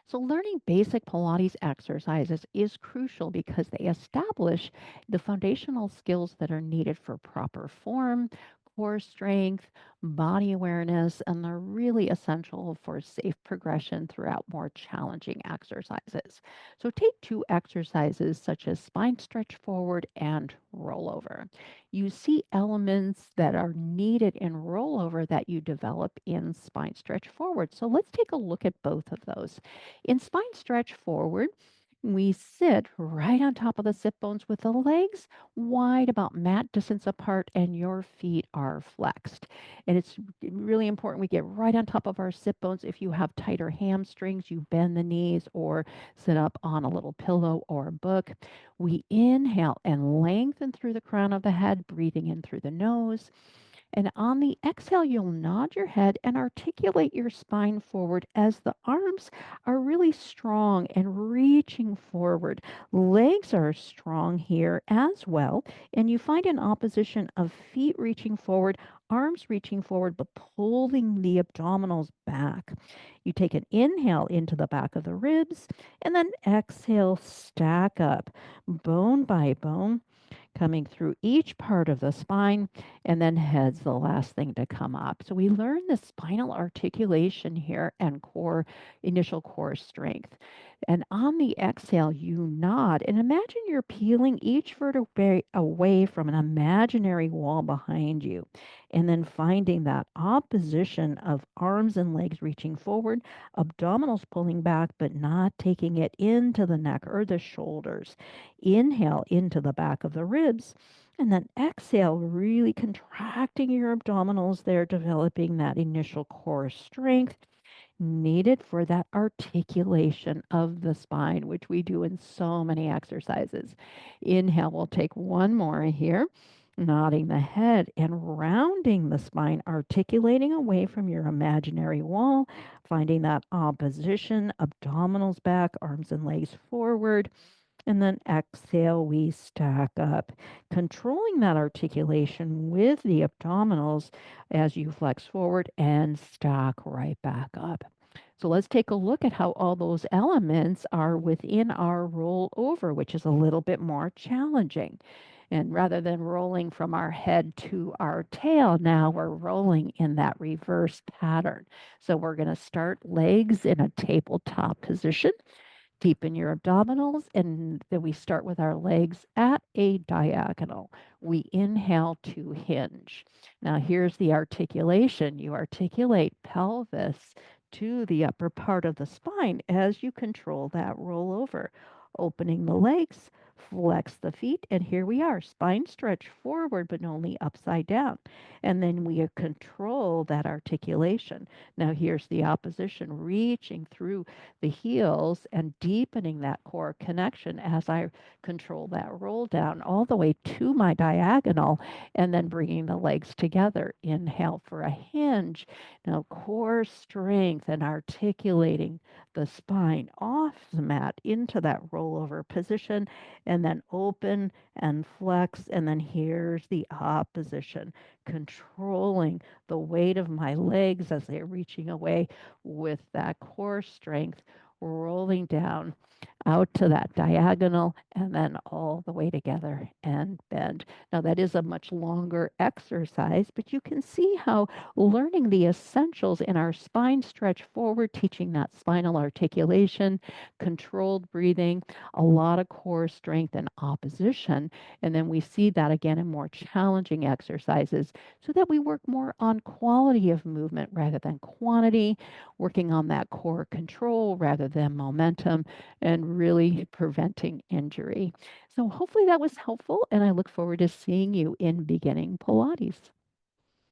So, learning basic Pilates exercises is crucial because they establish the foundational skills that are needed for proper form, core strength, body awareness, and they're really essential for safe progression throughout more challenging exercises. So, take two exercises such as spine stretch forward and rollover. You see elements that are needed in rollover that you develop in spine stretch forward. So, let's take a look at both of those. In spine stretch forward, we sit right on top of the sit bones with the legs wide about mat distance apart and your feet are flexed. And it's really important we get right on top of our sit bones. If you have tighter hamstrings, you bend the knees or sit up on a little pillow or a book. We inhale and lengthen through the crown of the head, breathing in through the nose. And on the exhale, you'll nod your head and articulate your spine forward as the arms are really strong and reaching forward. Legs are strong here as well. And you find an opposition of feet reaching forward, arms reaching forward, but pulling the abdominals back. You take an inhale into the back of the ribs and then exhale, stack up bone by bone coming through each part of the spine, and then head's the last thing to come up. So we learn the spinal articulation here and initial core strength. And on the exhale, you nod and imagine you're peeling each vertebrae away from an imaginary wall behind you. And then finding that opposition of arms and legs reaching forward, abdominals pulling back, but not taking it into the neck or the shoulders. Inhale into the back of the ribs, and then exhale, really contracting your abdominals there, developing that initial core strength needed for that articulation of the spine, which we do in so many exercises. Inhale, we'll take one more here. Nodding the head and rounding the spine, articulating away from your imaginary wall, finding that opposition, abdominals back, arms and legs forward, and then exhale, we stack up, controlling that articulation with the abdominals as you flex forward and stack right back up. So let's take a look at how all those elements are within our roll over, which is a little bit more challenging. And rather than rolling from our head to our tail, now we're rolling in that reverse pattern. So we're going to start legs in a tabletop position. Deepen your abdominals, and then we start with our legs at a diagonal. We inhale to hinge. Now, here's the articulation. You articulate pelvis to the upper part of the spine as you control that rollover. Opening the legs, flex the feet, and here we are. Spine stretch forward, but only upside down. And then we control that articulation. Now, here's the opposition, reaching through the heels and deepening that core connection as I control that roll down all the way to my diagonal and then bringing the legs together. Inhale for a hinge. Now, core strength and articulating the spine off the mat into that rollover position and then open and flex. And then here's the opposition, controlling the weight of my legs as they're reaching away with that core strength, rolling down out to that diagonal and then all the way together and bend. Now, that is a much longer exercise, but you can see how learning the essentials in our spine stretch forward, teaching that spinal articulation, controlled breathing, a lot of core strength and opposition. And then we see that again in more challenging exercises so that we work more on quality of movement rather than quantity, working on that core control rather than momentum, and really preventing injury. So hopefully that was helpful, and I look forward to seeing you in beginning Pilates.